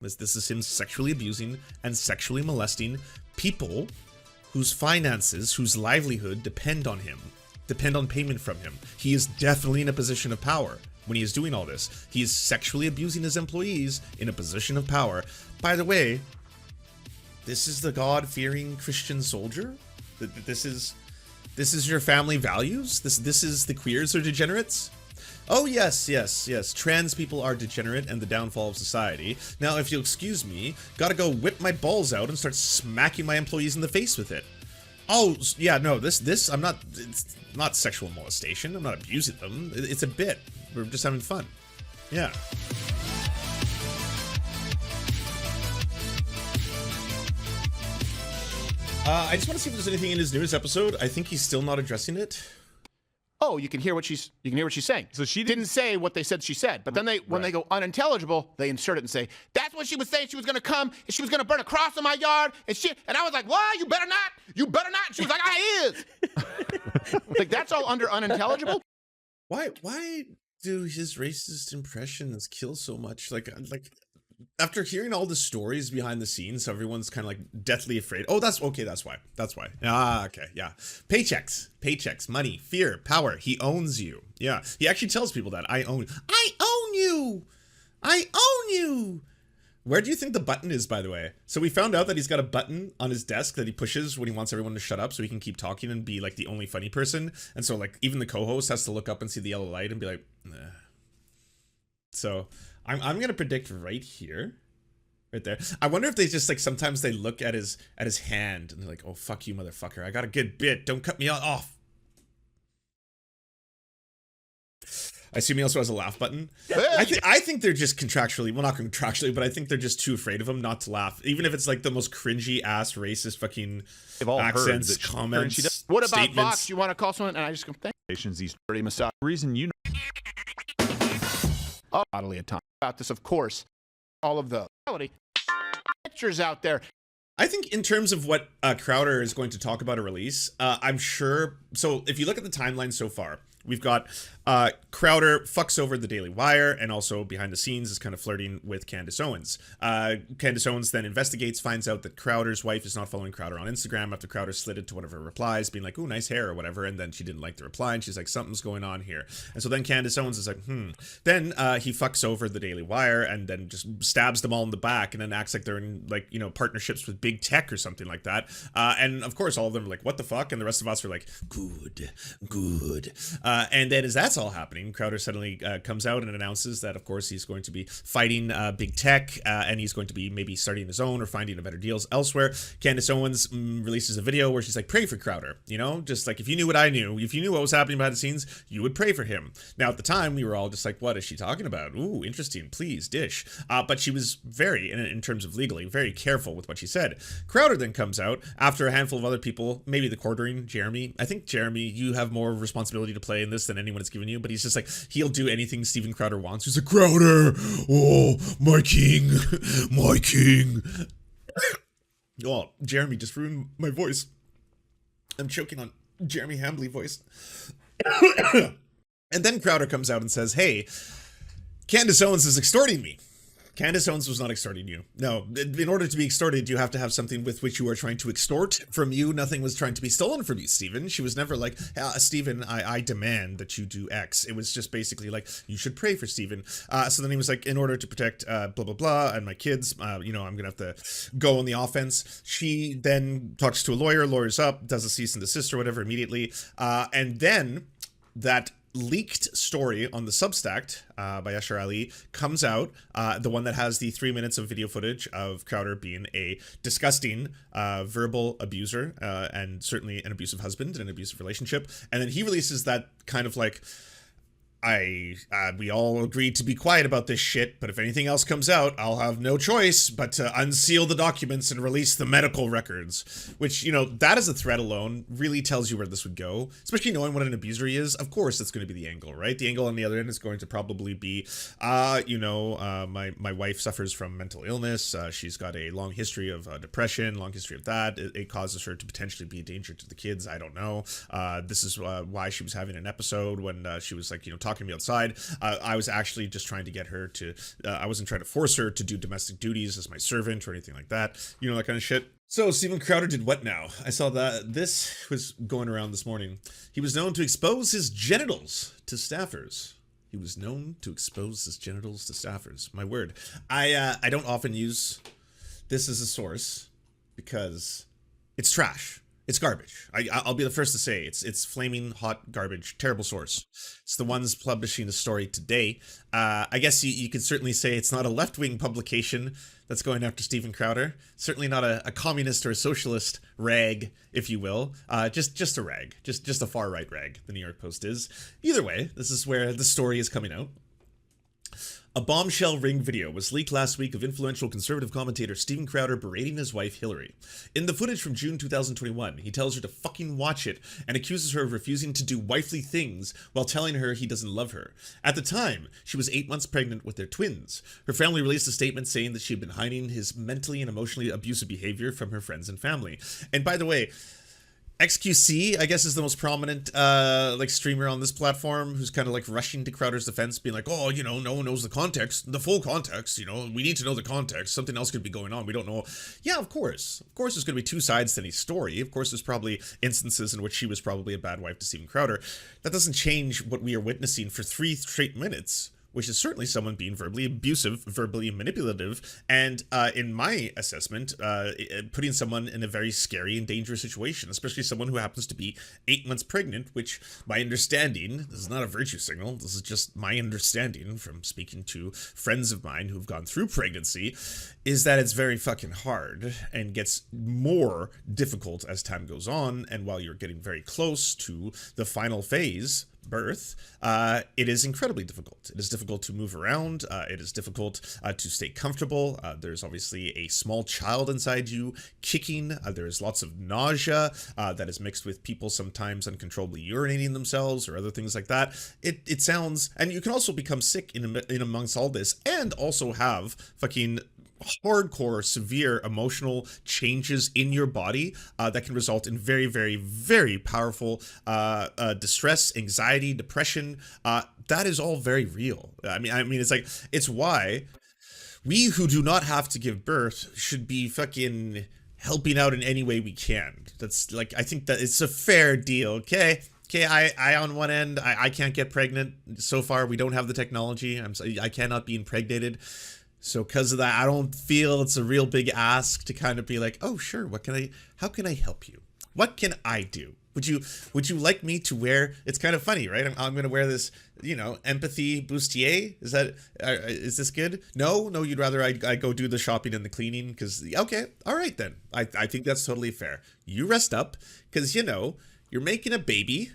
This is him sexually abusing and sexually molesting people whose finances, whose livelihood depend on him, depend on payment from him. He is definitely in a position of power when he is doing all this. He is sexually abusing his employees in a position of power. By the way, this is the God-fearing Christian soldier? This is your family values? This is the queers or degenerates? Oh yes, yes, yes. Trans people are degenerate and the downfall of society. Now, if you'll excuse me, gotta go whip my balls out and start smacking my employees in the face with it. Oh, yeah, no, it's not sexual molestation. I'm not abusing them. It's a bit. We're just having fun. Yeah. I just want to see if there's anything in his newest episode. I think he's still not addressing it. Oh, you can hear what she's saying. So she didn't say what they said she said, but then when they go unintelligible, they insert it and say, that's what she was saying. She was gonna come and she was gonna burn a cross in my yard and shit. And I was like, what? You better not. You better not. And she was like, I is. Like, that's all under unintelligible. Why do his racist impressions kill so much? Like after hearing all the stories behind the scenes, everyone's kind of like deathly afraid. Oh, that's okay. That's why. Ah, okay. Yeah. Paychecks, money, fear, power. He owns you. Yeah. He actually tells people that I own you. Where do you think the button is, by the way? So we found out that he's got a button on his desk that he pushes when he wants everyone to shut up so he can keep talking and be like the only funny person. And so like even the co-host has to look up and see the yellow light and be like, nah. So I'm gonna predict right here, right there. I wonder if they just like sometimes they look at his hand and they're like, oh fuck you motherfucker, I got a good bit, don't cut me off. I assume he also has a laugh button. I think they're just contractually, well not contractually, but I think they're just too afraid of him not to laugh, even if it's like the most cringy ass racist fucking accents, comments. What about statements. Vox? You want to call someone? And I just go, thank you. These dirty massage. Reason you know. Bodily autonomy. About this, of course, all of the pictures out there. I think in terms of what Crowder is going to talk about a release, I'm sure. So if you look at the timeline so far, we've got Crowder fucks over the Daily Wire and also behind the scenes is kind of flirting with Candace Owens. Candace Owens then investigates, finds out that Crowder's wife is not following Crowder on Instagram after Crowder slid into one of her replies being like, ooh, nice hair or whatever. And then she didn't like the reply and she's like, something's going on here. And so then Candace Owens is like, Then he fucks over the Daily Wire and then just stabs them all in the back and then acts like they're in like, you know, partnerships with big tech or something like that. And of course, all of them are like, what the fuck? And the rest of us are like, good. And then as that's all happening, Crowder suddenly comes out and announces that, of course, he's going to be fighting big tech and he's going to be maybe starting his own or finding better deals elsewhere. Candace Owens releases a video where she's like, pray for Crowder, you know, just like if you knew what I knew, if you knew what was happening behind the scenes, you would pray for him. Now, at the time, we were all just like, what is she talking about? Ooh, interesting, please, dish. But she was very, in terms of legally, very careful with what she said. Crowder then comes out after a handful of other people, maybe the quartering, Jeremy. I think, Jeremy, you have more responsibility to play in this than anyone has given you, but he's just like, he'll do anything Steven Crowder wants. He's like, Crowder, oh, my king, my king. Oh, Jeremy just ruined my voice. I'm choking on Jeremy Hambley voice. And then Crowder comes out and says, hey, Candace Owens is extorting me. Candace Owens was not extorting you. No, in order to be extorted, you have to have something with which you are trying to extort from you. Nothing was trying to be stolen from you, Stephen. She was never like, Stephen, I demand that you do X. It was just basically like, you should pray for Stephen. So then he was like, in order to protect blah, blah, blah, and my kids, you know, I'm going to have to go on the offense. She then talks to a lawyer, lawyers up, does a cease and desist or whatever immediately. And then that leaked story on the Substack by Yashar Ali comes out, the one that has the 3 minutes of video footage of Crowder being a disgusting verbal abuser and certainly an abusive husband in an abusive relationship. And then he releases that kind of like, we all agreed to be quiet about this shit, but if anything else comes out, I'll have no choice but to unseal the documents and release the medical records, which, you know, that as a threat alone really tells you where this would go, especially knowing what an abuser he is. Of course, that's going to be the angle, right? The angle on the other end is going to probably be, my wife suffers from mental illness. She's got a long history of depression, long history of that. It causes her to potentially be a danger to the kids. I don't know. This is why she was having an episode when she was like, you know, talking to me outside. I was actually just trying to get her to, I wasn't trying to force her to do domestic duties as my servant or anything like that. You know, that kind of shit. So Stephen Crowder did what now? I saw that this was going around this morning. He was known to expose his genitals to staffers. He was known to expose his genitals to staffers. My word. I don't often use this as a source because it's trash. It's garbage. I'll be the first to say it's flaming hot garbage. Terrible source. It's the ones publishing the story today. I guess you could certainly say it's not a left-wing publication that's going after Stephen Crowder. Certainly not a communist or a socialist rag, if you will. Just a rag. Just a far-right rag, the New York Post is. Either way, this is where the story is coming out. A bombshell ring video was leaked last week of influential conservative commentator Stephen Crowder berating his wife Hillary. In the footage from June 2021, he tells her to fucking watch it and accuses her of refusing to do wifely things while telling her he doesn't love her. At the time, she was 8 months pregnant with their twins. Her family released a statement saying that she had been hiding his mentally and emotionally abusive behavior from her friends and family. And by the way, XQC, I guess, is the most prominent like streamer on this platform who's kind of like rushing to Crowder's defense, being like, oh, you know, no one knows the context, the full context, you know, we need to know the context. Something else could be going on. We don't know. Yeah, of course. Of course, there's going to be two sides to any story. Of course, there's probably instances in which she was probably a bad wife to Stephen Crowder. That doesn't change what we are witnessing for 3 straight minutes, which is certainly someone being verbally abusive, verbally manipulative, and in my assessment, putting someone in a very scary and dangerous situation, especially someone who happens to be 8 months pregnant, which, my understanding, this is not a virtue signal, this is just my understanding from speaking to friends of mine who've gone through pregnancy, is that it's very fucking hard and gets more difficult as time goes on, and while you're getting very close to the final phase, birth, it is incredibly difficult. It is difficult to move around. It is difficult to stay comfortable. There's obviously a small child inside you kicking. There's lots of nausea that is mixed with people sometimes uncontrollably urinating themselves or other things like that. It sounds, and you can also become sick in amongst all this and also have fucking hardcore, severe emotional changes in your body that can result in very, very, very powerful distress, anxiety, depression. That is all very real. I mean, it's like, it's why we who do not have to give birth should be fucking helping out in any way we can. That's like, I think that it's a fair deal. Okay, I on one end, I can't get pregnant. So far, we don't have the technology. I cannot be impregnated. So because of that, I don't feel it's a real big ask to kind of be like, oh, sure, how can I help you? What can I do? Would you like me to wear, it's kind of funny, right? I'm going to wear this, you know, empathy bustier. Is this good? No, you'd rather I go do the shopping and the cleaning because, okay, all right then. I think that's totally fair. You rest up because, you know, you're making a baby,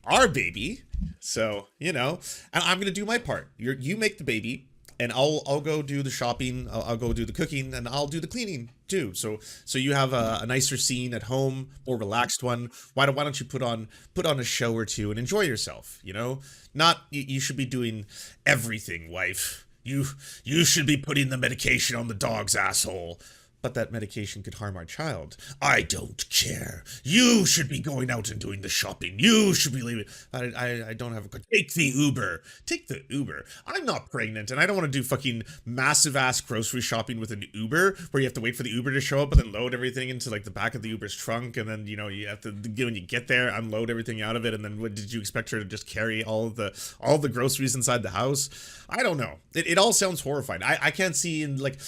our baby. So, you know, and I'm going to do my part. You make the baby. And I'll go do the shopping, I'll go do the cooking, and I'll do the cleaning too. So you have a nicer scene at home, more relaxed one. Why don't you put on a show or two and enjoy yourself? You know, not you should be doing everything, wife. You should be putting the medication on the dog's asshole. But that medication could harm our child. I don't care. You should be going out and doing the shopping. You should be leaving. I don't have a... Take the Uber. Take the Uber. I'm not pregnant, and I don't want to do fucking massive-ass grocery shopping with an Uber, where you have to wait for the Uber to show up and then load everything into, like, the back of the Uber's trunk, and then, you know, you have to, when you get there, unload everything out of it, and then what, did you expect her to just carry all the groceries inside the house? I don't know. It all sounds horrifying. I can't see in, like...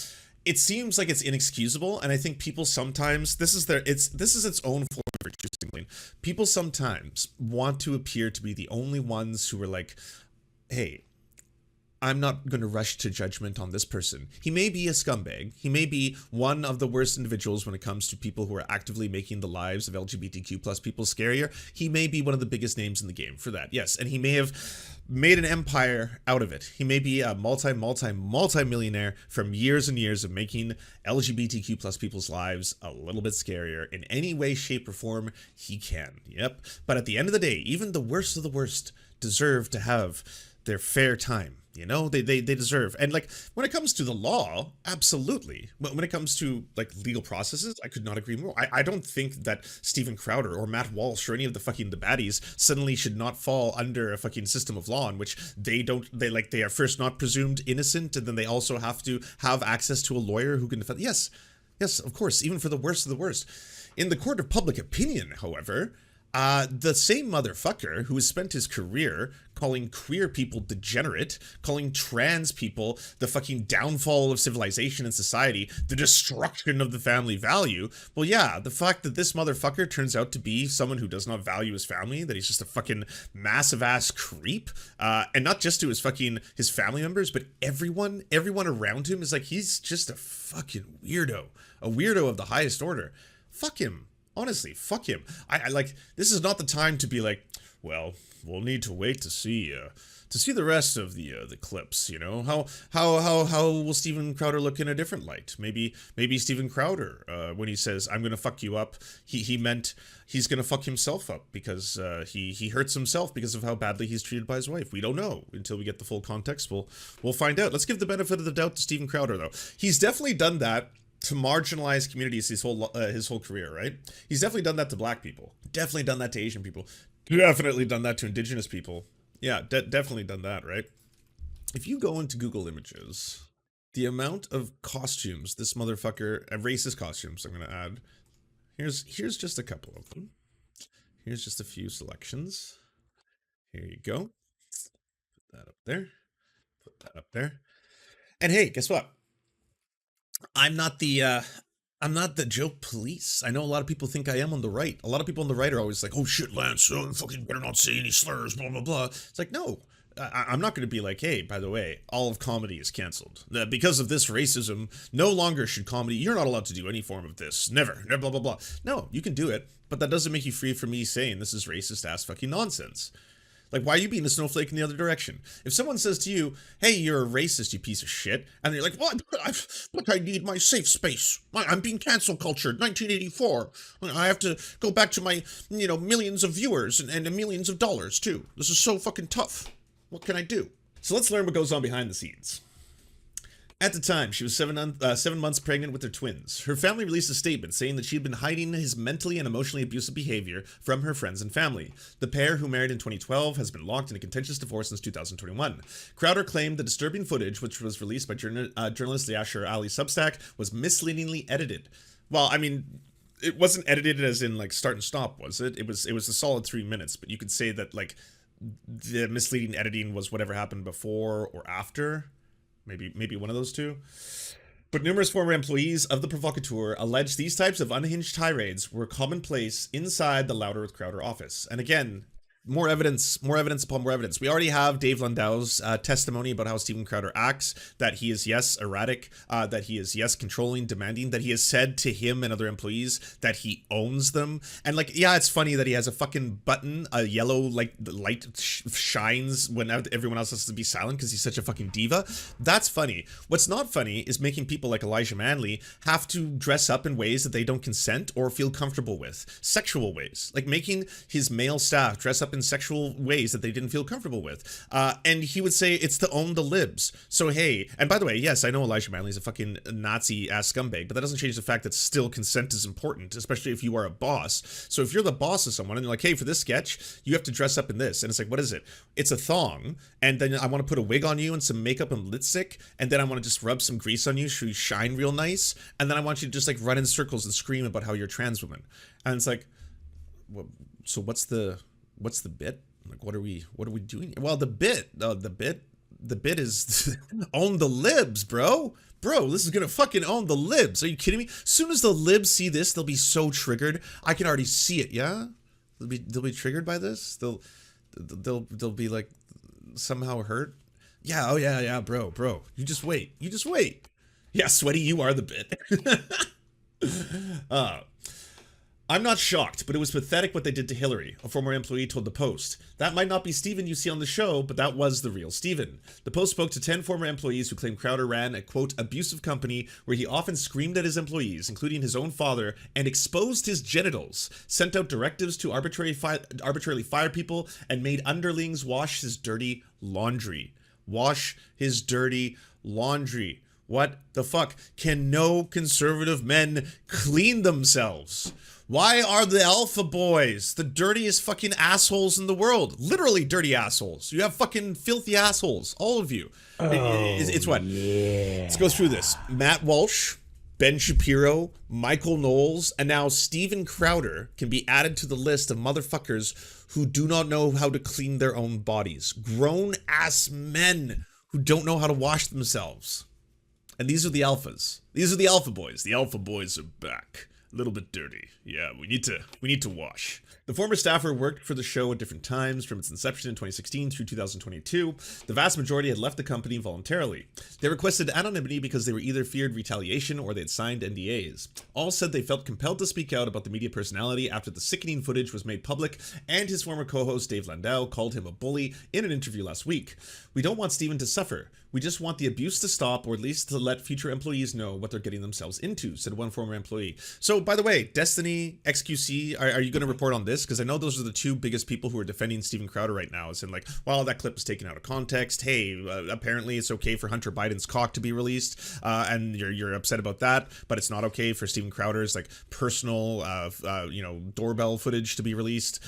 It seems like it's inexcusable, and I think people sometimes, this is its own form of virtue signaling. People sometimes want to appear to be the only ones who are like, hey, I'm not going to rush to judgment on this person. He may be a scumbag. He may be one of the worst individuals when it comes to people who are actively making the lives of LGBTQ plus people scarier. He may be one of the biggest names in the game for that, yes. And he may have made an empire out of it. He may be a multi-millionaire from years and years of making LGBTQ plus people's lives a little bit scarier in any way, shape, or form he can. Yep. But at the end of the day, even the worst of the worst deserve to have their fair time. You know, they deserve. And like when it comes to the law, absolutely. But when it comes to like legal processes, I could not agree more. I don't think that Steven Crowder or Matt Walsh or any of the baddies suddenly should not fall under a fucking system of law in which they are first not presumed innocent, and then they also have to have access to a lawyer who can defend. Yes, of course, even for the worst of the worst. In the court of public opinion, however, the same motherfucker who has spent his career calling queer people degenerate, calling trans people the fucking downfall of civilization and society, the destruction of the family value. Well, yeah, the fact that this motherfucker turns out to be someone who does not value his family, that he's just a fucking massive ass creep, and not just to his family members, but everyone around him is like, he's just a fucking weirdo, a weirdo of the highest order. Fuck him. Honestly, fuck him. I like, this is not the time to be like, well, we'll need to wait to see the rest of the clips. You know, how will Steven Crowder look in a different light? Maybe Steven Crowder, when he says I'm gonna fuck you up, he meant he's gonna fuck himself up because he hurts himself because of how badly he's treated by his wife. We don't know until we get the full context. We'll find out. Let's give the benefit of the doubt to Steven Crowder, though. He's definitely done that to marginalized communities his whole career, right? He's definitely done that to black people. Definitely done that to Asian people. Definitely done that to indigenous people. Yeah, definitely done that, right? If you go into Google Images, the amount of costumes this motherfucker, racist costumes I'm gonna add, here's just a couple of them. Here's just a few selections. Here you go. Put that up there. Put that up there. And hey, guess what? I'm not the joke police. I know a lot of people think I am on the right. A lot of people on the right are always like, oh shit, Lance, fucking better not say any slurs, blah, blah, blah. It's like, no, I'm not going to be like, hey, by the way, all of comedy is canceled. Because of this racism, no longer should comedy, you're not allowed to do any form of this. Never, blah, blah, blah. No, you can do it, but that doesn't make you free from me saying this is racist ass fucking nonsense. Like, why are you being a snowflake in the other direction? If someone says to you, hey, you're a racist, you piece of shit, and you're like, what? Look, I need my safe space. I'm being cancel cultured, 1984. I have to go back to my, millions of viewers and millions of dollars, too. This is so fucking tough. What can I do? So let's learn what goes on behind the scenes. At the time, she was 7 months pregnant with her twins. Her family released a statement saying that she had been hiding his mentally and emotionally abusive behavior from her friends and family. The pair, who married in 2012, has been locked in a contentious divorce since 2021. Crowder claimed the disturbing footage, which was released by journalist Yashar Ali Substack, was misleadingly edited. Well, I mean, it wasn't edited as in like start and stop, was it? It was a solid 3 minutes, but you could say that like the misleading editing was whatever happened before or after. Maybe one of those two. But numerous former employees of the provocateur alleged these types of unhinged tirades were commonplace inside the Louder with Crowder office. And again, more evidence upon more evidence. We already have Dave Landau's testimony about how Steven Crowder acts, that he is, yes, erratic, that he is, yes, controlling, demanding, that he has said to him and other employees that he owns them. And like, yeah, it's funny that he has a fucking button, a yellow, like, the light shines when everyone else has to be silent because he's such a fucking diva. That's funny. What's not funny is making people like Elijah Manley have to dress up in ways that they don't consent or feel comfortable with. Sexual ways. Like making his male staff dress up in sexual ways that they didn't feel comfortable with. And he would say it's to own the libs. So hey, and by the way, yes, I know Elijah Manley's a fucking Nazi-ass scumbag, but that doesn't change the fact that still consent is important, especially if you are a boss. So if you're the boss of someone and you're like, hey, for this sketch, you have to dress up in this. And it's like, what is it? It's a thong. And then I want to put a wig on you and some makeup and lipstick. And then I want to just rub some grease on you so you shine real nice. And then I want you to just like run in circles and scream about how you're a trans woman. And it's like, well, so what's the bit? Like, what are we doing? Well, the bit is own the libs, bro. This is gonna fucking own the libs. Are you kidding me? As soon as the libs see this, they'll be so triggered. I can already see it. Yeah, they'll be triggered by this. They'll be like somehow hurt. Yeah. Oh yeah, bro. You just wait. Yeah, Sweaty, you are the bit. I'm not shocked, but it was pathetic what they did to Hillary, a former employee told The Post. That might not be Steven you see on the show, but that was the real Steven. The Post spoke to 10 former employees who claimed Crowder ran a, quote, abusive company where he often screamed at his employees, including his own father, and exposed his genitals, sent out directives to arbitrarily fire people, and made underlings wash his dirty laundry. wash his dirty laundry. What the fuck? Can no conservative men clean themselves? Why are the alpha boys the dirtiest fucking assholes in the world? Literally dirty assholes. You have fucking filthy assholes, all of you. It's what? Yeah. Let's go through this. Matt Walsh, Ben Shapiro, Michael Knowles, and now Steven Crowder can be added to the list of motherfuckers who do not know how to clean their own bodies. Grown-ass men who don't know how to wash themselves. And these are the alphas. These are the alpha boys. The alpha boys are back. A little bit dirty. Yeah, we need to wash. The former staffer worked for the show at different times from its inception in 2016 through 2022. The vast majority had left the company voluntarily. They requested anonymity because they were either feared retaliation or they had signed NDAs. All said they felt compelled to speak out about the media personality after the sickening footage was made public, and his former co-host Dave Landau called him a bully in an interview last week. We don't want Steven to suffer. We just want the abuse to stop, or at least to let future employees know what they're getting themselves into, said one former employee. So, by the way, Destiny, XQC, are you going to report on this? Because I know those are the two biggest people who are defending Steven Crowder right now. It's in like, well, that clip was taken out of context. Hey, apparently it's okay for Hunter Biden's cock to be released, and you're upset about that, but it's not okay for Steven Crowder's like personal, doorbell footage to be released.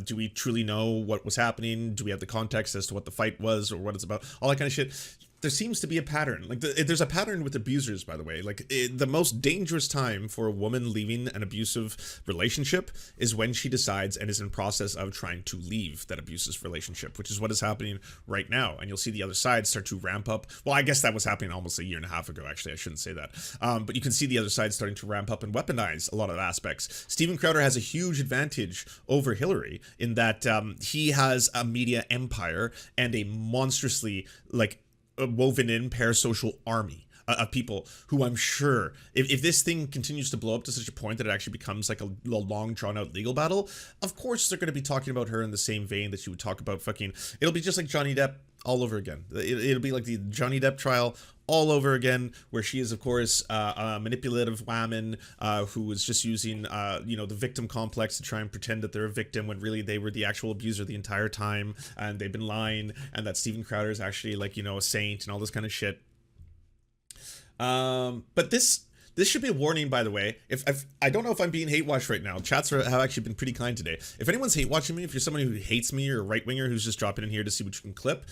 Do we truly know what was happening? Do we have the context as to what the fight was or what it's about? All that kind of shit. There seems to be a pattern. Like there's a pattern with abusers, by the way. Like the most dangerous time for a woman leaving an abusive relationship is when she decides and is in process of trying to leave that abusive relationship, which is what is happening right now. And you'll see the other side start to ramp up. Well, I guess that was happening almost a year and a half ago. Actually, I shouldn't say that. But you can see the other side starting to ramp up and weaponize a lot of aspects. Steven Crowder has a huge advantage over Hillary in that he has a media empire and a monstrously woven in parasocial army of people who I'm sure if this thing continues to blow up to such a point that it actually becomes like a long drawn out legal battle, of course they're going to be talking about her in the same vein that you would talk about it'll be just like Johnny Depp all over again. It'll be like the Johnny Depp trial all over again, where she is, of course, a manipulative woman who was just using, the victim complex to try and pretend that they're a victim when really they were the actual abuser the entire time, and they've been lying, and that Steven Crowder is actually a saint and all this kind of shit. But this should be a warning, by the way. If I don't know if I'm being hate watched right now. Chats have actually been pretty kind today. If anyone's hate watching me, if you're somebody who hates me or a right winger who's just dropping in here to see what you can clip,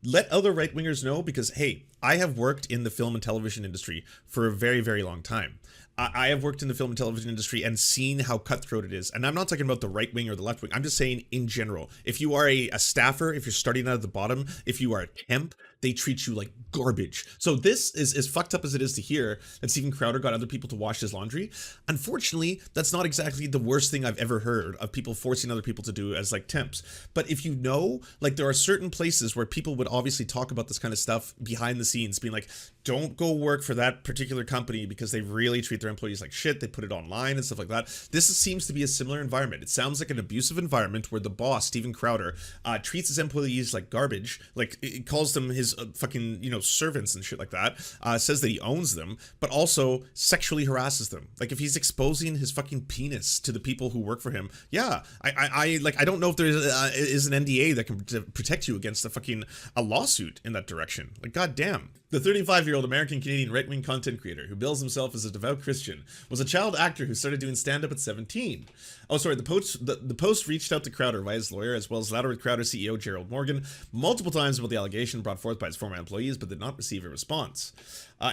let other right wingers know, because hey, I have worked in the film and television industry for a very, very long time. I have worked in the film and television industry and seen how cutthroat it is. And I'm not talking about the right wing or the left wing. I'm just saying in general. If you are a staffer, if you're starting out at the bottom, if you are a temp, they treat you like garbage. So this is as fucked up as it is to hear that Steven Crowder got other people to wash his laundry. Unfortunately, that's not exactly the worst thing I've ever heard of people forcing other people to do as like temps. But if you know, like there are certain places where people would obviously talk about this kind of stuff behind the scenes, being like, don't go work for that particular company because they really treat their employees like shit. They put it online and stuff like that. This seems to be a similar environment. It sounds like an abusive environment where the boss, Steven Crowder, treats his employees like garbage. Like it calls them his fucking servants and shit like that, says that he owns them, but also sexually harasses them. Like if he's exposing his fucking penis to the people who work for him, yeah, I don't know if there is an NDA that can protect you against a lawsuit in that direction. Like goddamn. The 35-year-old American-Canadian right-wing content creator who bills himself as a devout Christian was a child actor who started doing stand-up at 17. Oh, sorry, the Post reached out to Crowder via his lawyer, as well as Louder with Crowder CEO Gerald Morgan, multiple times about the allegation brought forth by his former employees, but did not receive a response.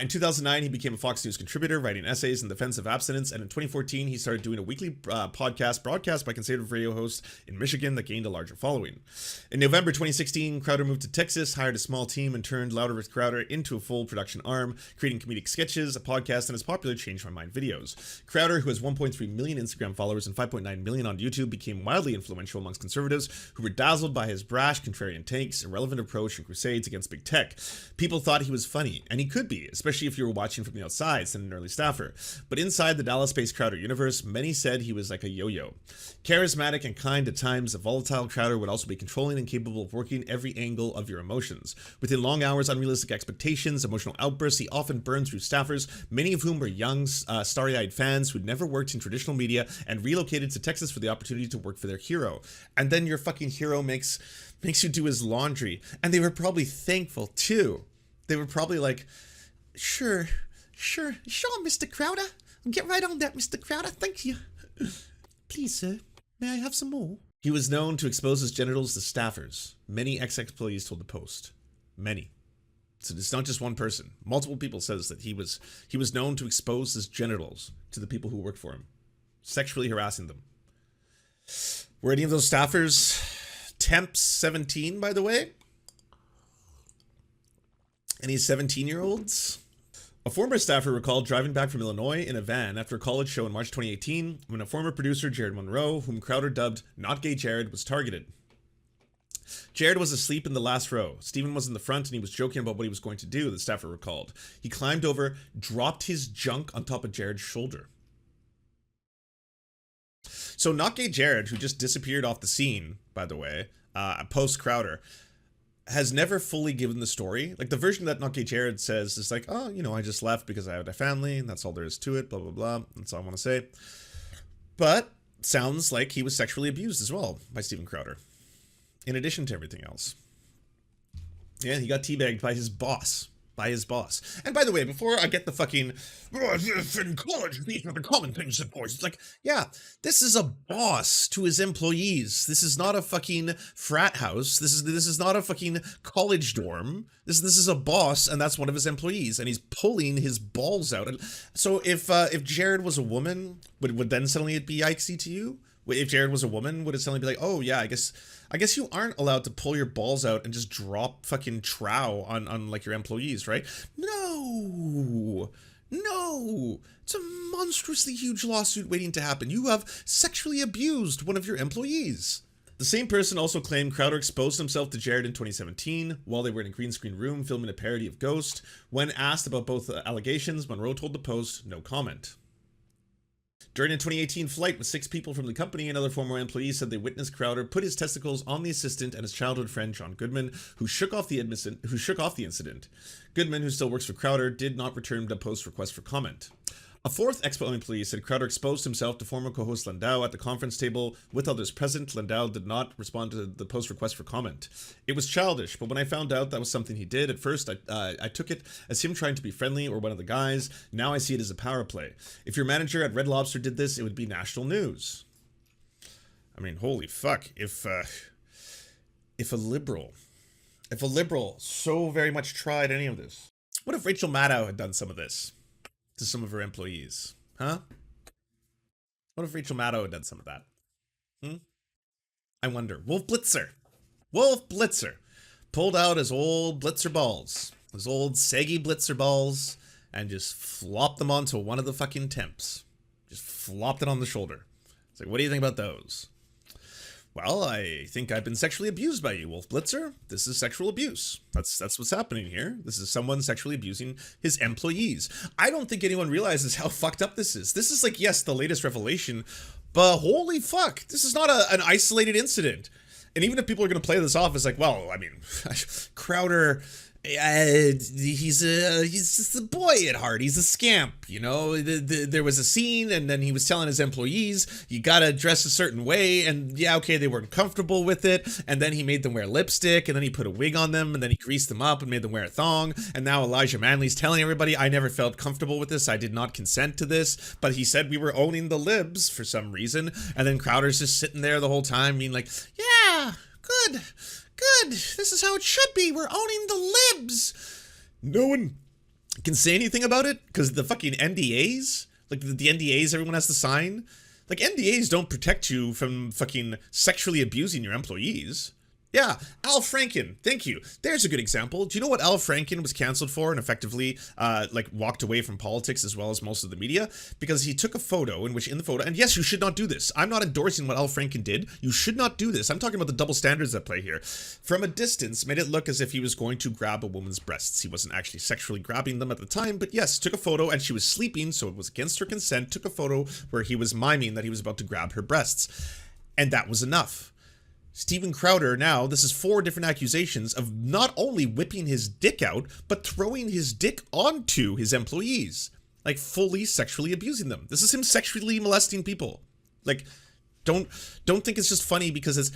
In 2009, he became a Fox News contributor, writing essays in defense of abstinence, and in 2014, he started doing a weekly podcast broadcast by conservative radio hosts in Michigan that gained a larger following. In November 2016, Crowder moved to Texas, hired a small team, and turned Louder with Crowder into a full production arm, creating comedic sketches, a podcast, and his popular Change My Mind videos. Crowder, who has 1.3 million Instagram followers and 5.9 million on YouTube, became wildly influential amongst conservatives who were dazzled by his brash, contrarian takes, irrelevant approach, and crusades against big tech. People thought he was funny, and he could be, especially if you were watching from the outside, than an early staffer. But inside the Dallas-based Crowder universe, many said he was like a yo-yo. Charismatic and kind at times, a volatile Crowder would also be controlling and capable of working every angle of your emotions. Within long hours, unrealistic expectations, allegations, emotional outbursts. He often burned through staffers, many of whom were young, starry-eyed fans who'd never worked in traditional media and relocated to Texas for the opportunity to work for their hero. And then your fucking hero makes you do his laundry. And they were probably thankful, too. They were probably like, sure, Mr. Crowder. Get right on that, Mr. Crowder. Thank you. Please, sir, may I have some more? He was known to expose his genitals to staffers. Many ex-employees told the Post. Many. So it's not just one person. Multiple people says that he was known to expose his genitals to the people who worked for him, sexually harassing them. Were any of those staffers temps 17, by the way? Any 17-year-olds? A former staffer recalled driving back from Illinois in a van after a college show in March 2018 when a former producer, Jared Monroe, whom Crowder dubbed Not Gay Jared, was targeted. Jared was asleep in the last row. Stephen was in the front and he was joking about what he was going to do, the staffer recalled. He climbed over, dropped his junk on top of Jared's shoulder. So Not Gay Jared, who just disappeared off the scene, by the way, post Crowder, has never fully given the story. Like, the version that Not Gay Jared says is like, oh, you know, I just left because I had a family and that's all there is to it, blah, blah, blah. That's all I want to say. But sounds like he was sexually abused as well by Steven Crowder, in addition to everything else. Yeah, he got teabagged by his boss. And by the way, before I get the fucking, in college, these are the common things that boys. It's like, yeah, this is a boss to his employees. This is not a fucking frat house. This is not a fucking college dorm. This is a boss, and that's one of his employees, and he's pulling his balls out. And so if Jared was a woman, would then suddenly it be yikesy to you? If Jared was a woman, would it suddenly be like, oh yeah, I guess you aren't allowed to pull your balls out and just drop fucking trow on like your employees, right? No, it's a monstrously huge lawsuit waiting to happen. You have sexually abused one of your employees. The same person also claimed Crowder exposed himself to Jared in 2017 while they were in a green screen room filming a parody of Ghost. When asked about both allegations, Monroe told the Post, no comment. During a 2018 flight with 6 people from the company, another former employee said they witnessed Crowder put his testicles on the assistant and his childhood friend John Goodman, who shook off the incident. Goodman, who still works for Crowder, did not return the Post's request for comment. A fourth Expo employee said Crowder exposed himself to former co-host Landau at the conference table with others present. Landau did not respond to the Post's request for comment. It was childish, but when I found out that was something he did, at first I took it as him trying to be friendly or one of the guys. Now I see it as a power play. If your manager at Red Lobster did this, it would be national news. I mean, holy fuck. If a liberal so very much tried any of this. What if Rachel Maddow had done some of this to some of her employees? Huh? What if Rachel Maddow had done some of that? I wonder. Wolf Blitzer pulled out his old Blitzer balls, his old saggy Blitzer balls, and just flopped them onto one of the fucking temps. Just flopped it on the shoulder. It's like, what do you think about those? Well, I think I've been sexually abused by you, Wolf Blitzer. This is sexual abuse. That's what's happening here. This is someone sexually abusing his employees. I don't think anyone realizes how fucked up this is. This is like, yes, the latest revelation, but holy fuck, this is not an isolated incident. And even if people are going to play this off as like, well, I mean, Crowder, he's just a boy at heart. He's a scamp, you know. There was a scene, and then he was telling his employees, you gotta dress a certain way, and yeah, okay, they weren't comfortable with it, and then he made them wear lipstick, and then he put a wig on them, and then he greased them up and made them wear a thong, and now Elijah Manley's telling everybody, I never felt comfortable with this, I did not consent to this, but he said we were owning the libs for some reason, and then Crowder's just sitting there the whole time being like, yeah, good, this is how it should be, we're owning the libs. No one can say anything about it because the fucking NDAs, like the NDAs everyone has to sign, like NDAs don't protect you from fucking sexually abusing your employees. Yeah, Al Franken, thank you. There's a good example. Do you know what Al Franken was canceled for and effectively like walked away from politics as well as most of the media? Because he took a photo in which in the photo, and yes, you should not do this. I'm not endorsing what Al Franken did. You should not do this. I'm talking about the double standards at play here. From a distance, made it look as if he was going to grab a woman's breasts. He wasn't actually sexually grabbing them at the time, but yes, took a photo and she was sleeping, so it was against her consent, took a photo where he was miming that he was about to grab her breasts. And that was enough. Steven Crowder now, this is 4 different accusations of not only whipping his dick out, but throwing his dick onto his employees. Like, fully sexually abusing them. This is him sexually molesting people. Like, don't think it's just funny because it's,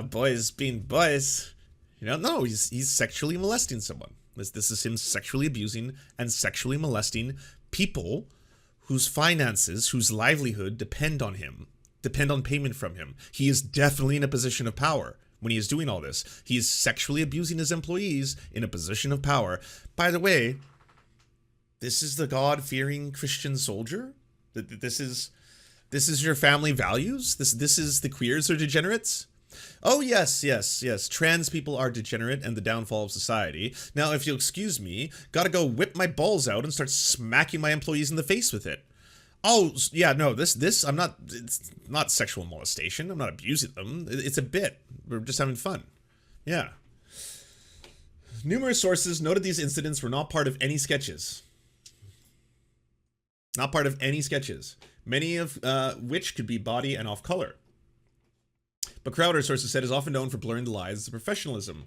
boys being boys. You know, no, he's sexually molesting someone. This is him sexually abusing and sexually molesting people whose finances, whose livelihood depend on him, depend on payment from him. He is definitely in a position of power when he is doing all this. He is sexually abusing his employees in a position of power. By the way, this is the God-fearing Christian soldier? This is your family values? This is the queers or degenerates? Oh, yes. Trans people are degenerate and the downfall of society. Now, if you'll excuse me, gotta go whip my balls out and start smacking my employees in the face with it. Oh, yeah, no, it's not sexual molestation. I'm not abusing them. It's a bit. We're just having fun. Yeah. Numerous sources noted these incidents were not part of any sketches. Not part of any sketches. Many of which could be body and off-color. But Crowder, sources said, is often known for blurring the lines of professionalism.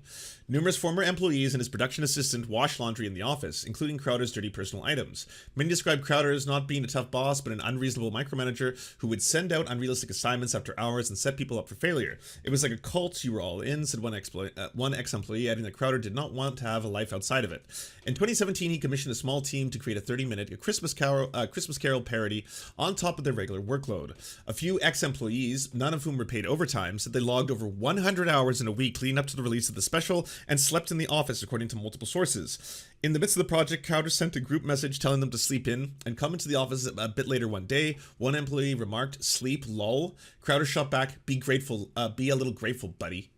Numerous former employees and his production assistant wash laundry in the office, including Crowder's dirty personal items. Many described Crowder as not being a tough boss, but an unreasonable micromanager who would send out unrealistic assignments after hours and set people up for failure. It was like a cult, you were all in, said one ex-employee, adding that Crowder did not want to have a life outside of it. In 2017, he commissioned a small team to create a 30-minute Christmas Carol parody on top of their regular workload. A few ex-employees, none of whom were paid overtime, said they logged over 100 hours in a week leading up to the release of the special and slept in the office, according to multiple sources. In the midst of the project, Crowder sent a group message telling them to sleep in and come into the office a bit later one day. One employee remarked, "Sleep, lol." Crowder shot back, "Be grateful, be a little grateful, buddy."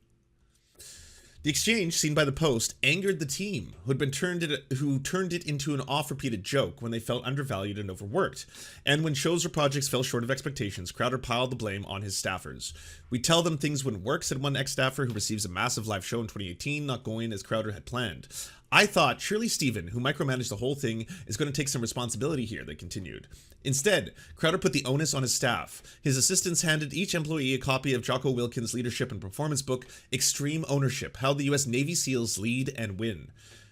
The exchange, seen by the Post, angered the team, who turned it into an oft-repeated joke when they felt undervalued and overworked. And when shows or projects fell short of expectations, Crowder piled the blame on his staffers. "We tell them things wouldn't work," said one ex-staffer who receives a massive live show in 2018, not going as Crowder had planned. "I thought surely Steven, who micromanaged the whole thing, is going to take some responsibility here," they continued. Instead, Crowder put the onus on his staff. His assistants handed each employee a copy of Jocko Wilkins' leadership and performance book, Extreme Ownership: How the U.S. Navy SEALs Lead and Win.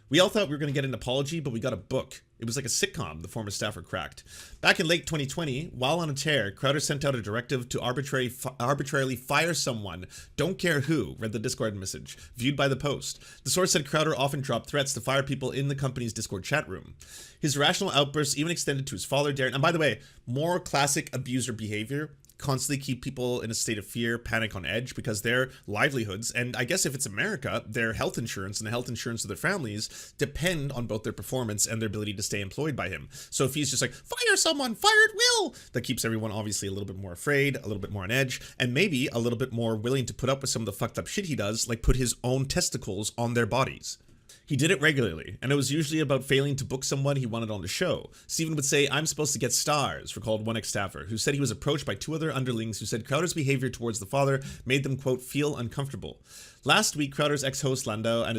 "We all thought we were going to get an apology, but we got a book. It was like a sitcom," the former staffer cracked. Back in late 2020, while on a tear, Crowder sent out a directive to arbitrarily fire someone, don't care who, read the Discord message, viewed by the Post. The source said Crowder often dropped threats to fire people in the company's Discord chat room. His irrational outbursts even extended to his father, Darren. And by the way, more classic abuser behavior. Constantly keep people in a state of fear, panic, on edge, because their livelihoods, and I guess if it's America, their health insurance and the health insurance of their families depend on both their performance and their ability to stay employed by him. So if he's just like, fire someone, fire at will, that keeps everyone obviously a little bit more afraid, a little bit more on edge, and maybe a little bit more willing to put up with some of the fucked up shit he does, like put his own testicles on their bodies. He did it regularly, and it was usually about failing to book someone he wanted on the show. Steven would say, "I'm supposed to get stars," recalled one ex-staffer, who said he was approached by 2 other underlings who said Crowder's behavior towards the father made them, quote, feel uncomfortable. Last week, Crowder's ex-host Landau and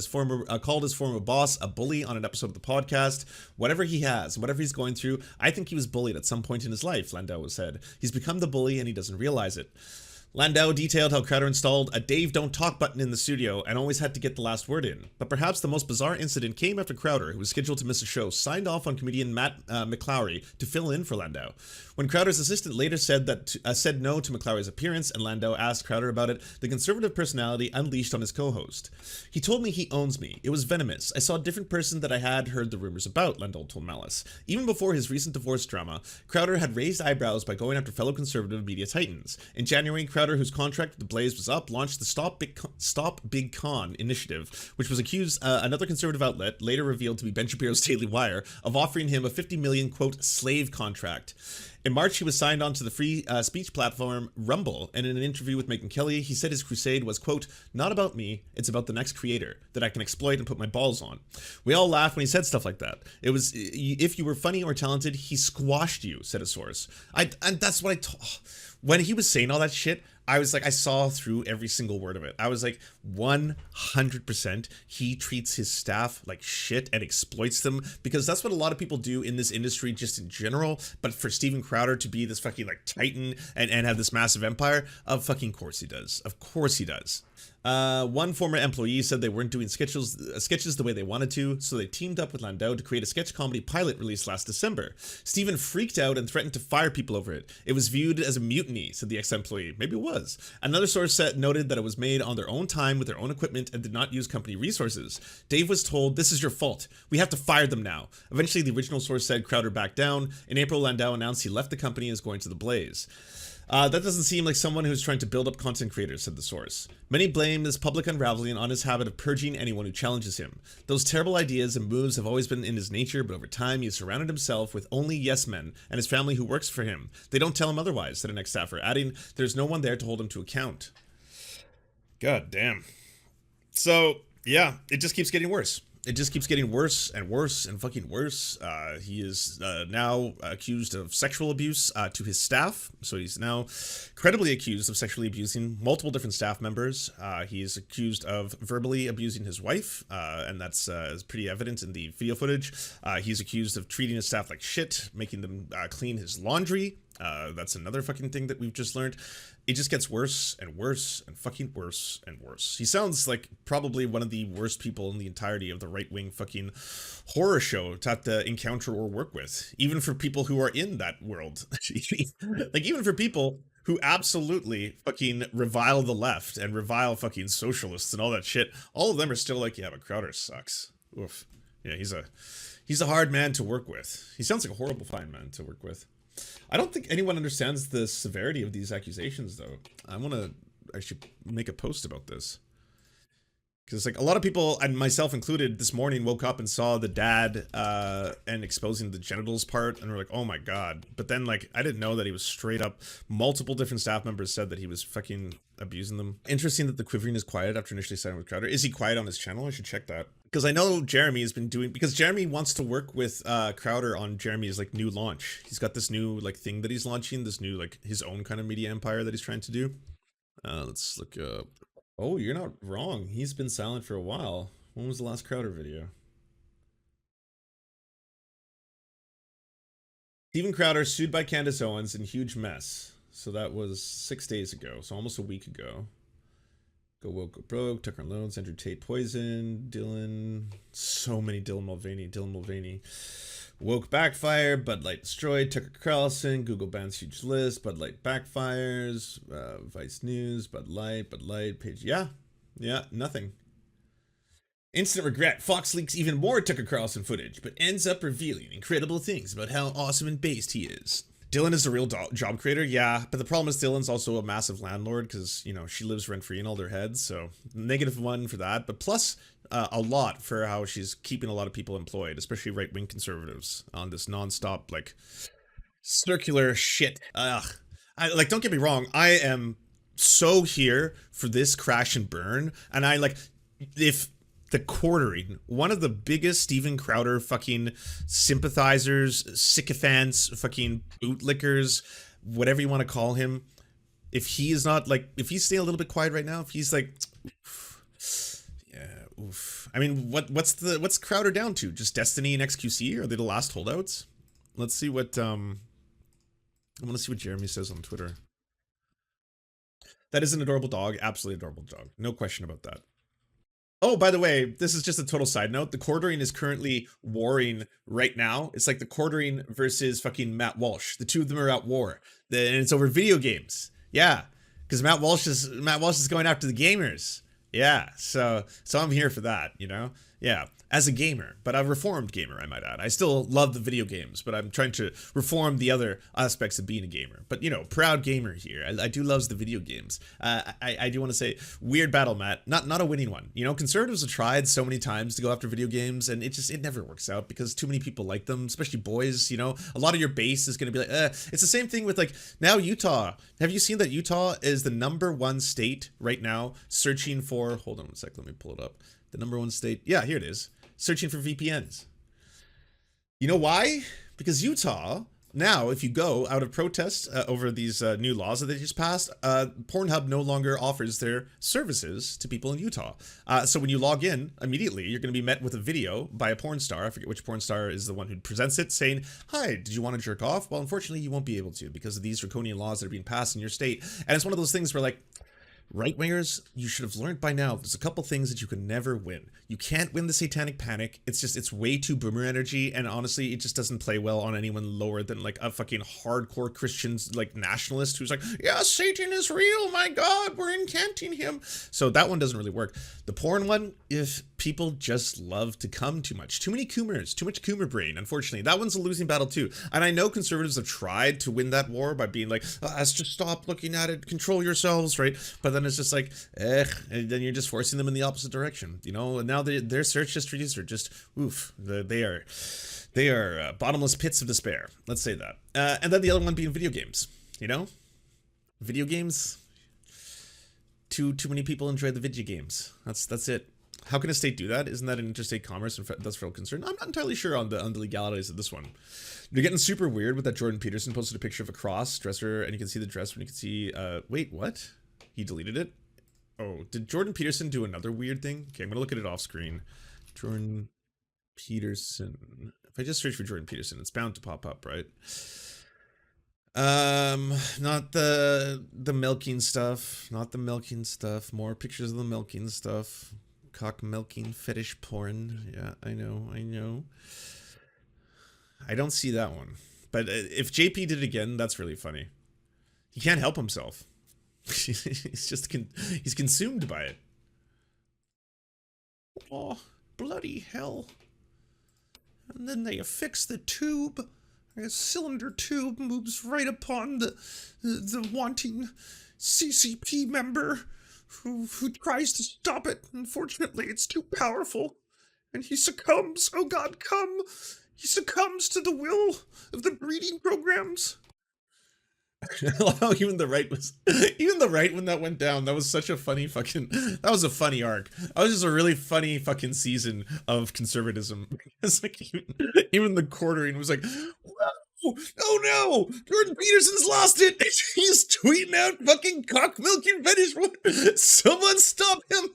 called his former boss a bully on an episode of the podcast. "Whatever he has, whatever he's going through, I think he was bullied at some point in his life," Landau said. "He's become the bully and he doesn't realize it." Landau detailed how Crowder installed a Dave Don't Talk button in the studio and always had to get the last word in. But perhaps the most bizarre incident came after Crowder, who was scheduled to miss a show, signed off on comedian Matt McClowry to fill in for Landau. When Crowder's assistant later said no to McClowry's appearance and Landau asked Crowder about it, the conservative personality unleashed on his co-host. "He told me he owns me. It was venomous. I saw a different person that I had heard the rumors about," Landau told Malice. Even before his recent divorce drama, Crowder had raised eyebrows by going after fellow conservative media titans. In January, Crowder, whose contract with the Blaze was up, launched the Stop Big Con initiative, which was accused another conservative outlet, later revealed to be Ben Shapiro's Daily Wire, of offering him a $50 million, quote, slave contract. In March, he was signed on to the free speech platform Rumble, and in an interview with Megyn Kelly, he said his crusade was, quote, "Not about me, it's about the next creator that I can exploit and put my balls on." We all laughed when he said stuff like that. It was, if you were funny or talented, he squashed you, said a source. And that's what when he was saying all that shit, I was like, I saw through every single word of it. I was like, 100% he treats his staff like shit and exploits them, because that's what a lot of people do in this industry just in general. But for Steven Crowder to be this fucking like titan and have this massive empire, of fucking course he does. Of course he does. One former employee said they weren't doing sketches the way they wanted to, so they teamed up with Landau to create a sketch comedy pilot released last December. Steven freaked out and threatened to fire people over it. It was viewed as a mutiny, said the ex-employee. Maybe it was. Another source noted that it was made on their own time with their own equipment and did not use company resources. Dave was told, "This is your fault. We have to fire them now." Eventually, the original source said Crowder backed down. In April, Landau announced he left the company and is going to the Blaze. That doesn't seem like someone who's trying to build up content creators, said the source. Many blame this public unraveling on his habit of purging anyone who challenges him. Those terrible ideas and moves have always been in his nature, but over time he has surrounded himself with only yes men and his family who works for him. They don't tell him otherwise, said an ex-staffer, adding, "There's no one there to hold him to account." God damn. So, yeah, it just keeps getting worse. It just keeps getting worse and worse and fucking worse. He is now accused of sexual abuse to his staff. So he's now credibly accused of sexually abusing multiple different staff members. He is accused of verbally abusing his wife, and that's is pretty evident in the video footage. He's accused of treating his staff like shit, making them clean his laundry. That's another fucking thing that we've just learned. It just gets worse and worse and fucking worse and worse. He sounds like probably one of the worst people in the entirety of the right-wing fucking horror show to have to encounter or work with. Even for people who are in that world. Like, even for people who absolutely fucking revile the left and revile fucking socialists and all that shit, all of them are still like, yeah, but Crowder sucks. Oof. Yeah, he's a hard man to work with. He sounds like a horrible fine man to work with. I don't think anyone understands the severity of these accusations, though. I want to actually make a post about this. Because, like, a lot of people, and myself included, this morning woke up and saw the dad and exposing the genitals part, and we're like, oh my god. But then, like, I didn't know that he was straight up, multiple different staff members said that he was fucking abusing them. Interesting that the quivering is quiet after initially signing with Crowder. Is he quiet on his channel? I should check that. Because I know Jeremy has been doing, because Jeremy wants to work with Crowder on Jeremy's, like, new launch. He's got this new, like, thing that he's launching, this new, like, his own kind of media empire that he's trying to do. Let's look up. Oh, you're not wrong. He's been silent for a while. When was the last Crowder video? Steven Crowder sued by Candace Owens in huge mess. So that was 6 days ago. So almost a week ago. Go Woke, Go Broke, Tucker and Loans, Andrew Tate Poison, Dylan. So many Dylan Mulvaney. Woke backfire, Bud Light destroyed, Tucker Carlson, Google bans huge list, Bud Light backfires, Vice News, Bud Light, page, yeah, nothing. Instant regret, Fox leaks even more Tucker Carlson footage, but ends up revealing incredible things about how awesome and based he is. Dylan is a real job creator, yeah, but the problem is Dylan's also a massive landlord because, you know, she lives rent-free in all their heads, so -1 for that, but plus a lot for how she's keeping a lot of people employed, especially right-wing conservatives, on this non-stop, like, circular shit. Like, don't get me wrong, I am so here for this crash and burn, and I, like, if the quartering, one of the biggest Steven Crowder fucking sympathizers, sycophants, fucking bootlickers, whatever you want to call him, if he is not, like, if he's staying a little bit quiet right now, if he's like, yeah, oof. I mean, what's Crowder down to? Just Destiny and XQC? Are they the last holdouts? Let's see what, I want to see what Jeremy says on Twitter. That is an adorable dog. Absolutely adorable dog. No question about that. Oh, by the way, this is just a total side note. The quartering is currently warring right now. It's like the quartering versus fucking Matt Walsh. The two of them are at war. And it's over video games. Yeah. Because Matt Walsh is going after the gamers. Yeah. So I'm here for that, you know? Yeah. As a gamer, but a reformed gamer, I might add. I still love the video games, but I'm trying to reform the other aspects of being a gamer. But, you know, proud gamer here. I do love the video games. I do want to say, weird battle, Matt. Not a winning one. You know, conservatives have tried so many times to go after video games, and it never works out because too many people like them, especially boys, you know? A lot of your base is going to be like, It's the same thing with, like, now Utah. Have you seen that Utah is the #1 state right now searching for, hold on one sec, let me pull it up. The #1 state, yeah, here it is. Searching for VPNs. You know why? Because Utah now, if you go out of protest over these new laws that they just passed, Pornhub no longer offers their services to people in Utah. So when you log in, immediately you're going to be met with a video by a porn star. I forget which porn star is the one who presents it, saying, "Hi, did you want to jerk off? Well, unfortunately, you won't be able to because of these draconian laws that are being passed in your state." And it's one of those things where, like, right-wingers, you should have learned by now, there's a couple things that you can never win. You can't win the satanic panic. It's way too boomer energy, and honestly, it just doesn't play well on anyone lower than, like, a fucking hardcore Christian, like, nationalist who's like, yeah, Satan is real, my God, we're incanting him. So that one doesn't really work. The porn one, if people just love to come too much. Too many coomers, too much coomer brain, unfortunately. That one's a losing battle too. And I know conservatives have tried to win that war by being like, let's just stop looking at it, control yourselves, right? But then it's just like, and then you're just forcing them in the opposite direction, you know? And now their search histories are just, oof, they are bottomless pits of despair. Let's say that. And then the other one being video games, you know? Video games, too many people enjoy the video games. That's it. How can a state do that? Isn't that an interstate commerce and that's federal concern? I'm not entirely sure on the legalities of this one. They're getting super weird with that. Jordan Peterson posted a picture of a cross dresser, and you can see the dress when you can see. Wait, what? He deleted it. Oh, did Jordan Peterson do another weird thing? Okay, I'm gonna look at it off screen. Jordan Peterson. If I just search for Jordan Peterson, it's bound to pop up, right? Not the milking stuff. Not the milking stuff. More pictures of the milking stuff. Cock milking fetish porn. Yeah, I know. I don't see that one. But if JP did it again, that's really funny. He can't help himself. He's just he's consumed by it. Oh, bloody hell. And then they affix the tube. A cylinder tube moves right upon the wanting CCP member who tries to stop it. Unfortunately, it's too powerful, and he succumbs. Oh God, come! He succumbs to the will of the breeding programs. I love how even the right when that went down, that was such a funny fucking, that was a funny arc. That was just a really funny fucking season of conservatism. It's like even the quartering was like, oh no, Jordan Peterson's lost it. He's tweeting out fucking cock milking fetish. Someone stop him.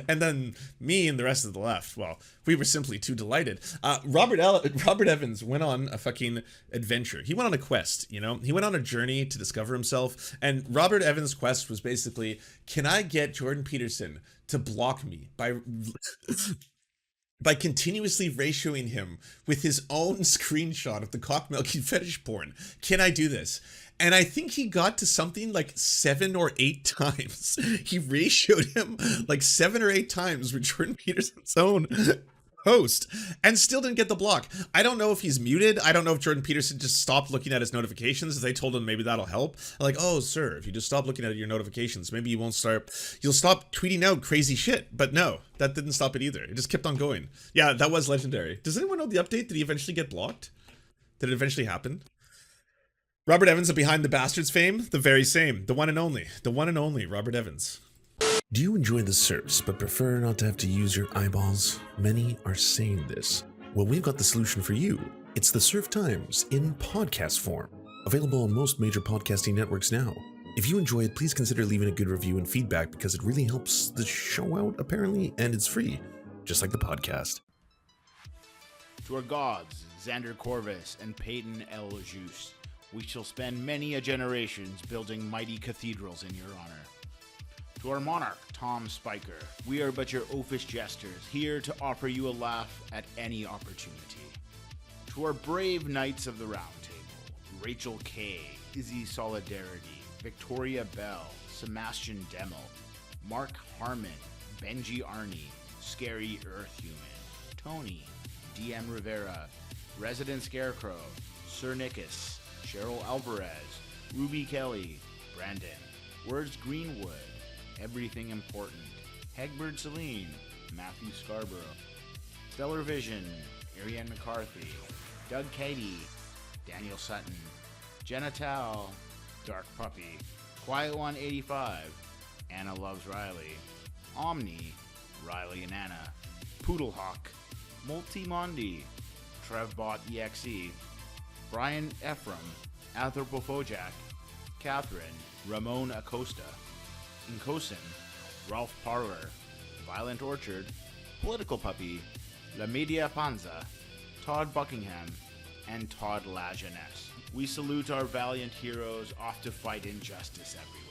And then me and the rest of the left, well, we were simply too delighted. Robert Evans went on a fucking adventure. He went on a quest, you know? He went on a journey to discover himself. And Robert Evans' quest was basically, can I get Jordan Peterson to block me by continuously ratioing him with his own screenshot of the cock milking fetish porn? Can I do this? And I think he got to something like 7 or 8 times. He ratioed him like 7 or 8 times with Jordan Peterson's own post and still didn't get the block. I don't know if he's muted. I don't know if Jordan Peterson just stopped looking at his notifications. They told him maybe that'll help. Like, oh, sir, if you just stop looking at your notifications, maybe you'll stop tweeting out crazy shit. But no, that didn't stop it either. It just kept on going. Yeah, that was legendary. Does anyone know the update? Did he eventually get blocked? Did it eventually happen? Robert Evans of Behind the Bastards fame, the very same, the one and only Robert Evans. Do you enjoy the Serfs but prefer not to have to use your eyeballs? Many are saying this. Well, we've got the solution for you. It's the Serf Times in podcast form, available on most major podcasting networks now. If you enjoy it, please consider leaving a good review and feedback because it really helps the show out, apparently, and it's free, just like the podcast. To our gods, Xander Corvus and Peyton L. Juste, we shall spend many a generations building mighty cathedrals in your honor. To our monarch, Tom Spiker, we are but your oafish jesters, here to offer you a laugh at any opportunity. To our brave knights of the Round Table, Rachel K., Izzy Solidarity, Victoria Bell, Sebastian Demmel, Mark Harmon, Benji Arney, Scary Earth Human, Tony, DM Rivera, Resident Scarecrow, Sir Nickus, Cheryl Alvarez, Ruby Kelly, Brandon, Words Greenwood, Everything Important, Hegbert Celine, Matthew Scarborough, Stellar Vision, Ariane McCarthy, Doug Cady, Daniel Sutton, Genital, Dark Puppy, Quiet One 85, Anna Loves Riley, Omni, Riley and Anna, Poodlehawk, Multimondi, Trevbot EXE, Brian Ephraim, Anthropophojack, Catherine, Ramon Acosta, Nkosin, Ralph Parler, Violent Orchard, Political Puppy, La Media Panza, Todd Buckingham, and Todd La Jeunesse. We salute our valiant heroes off to fight injustice everywhere.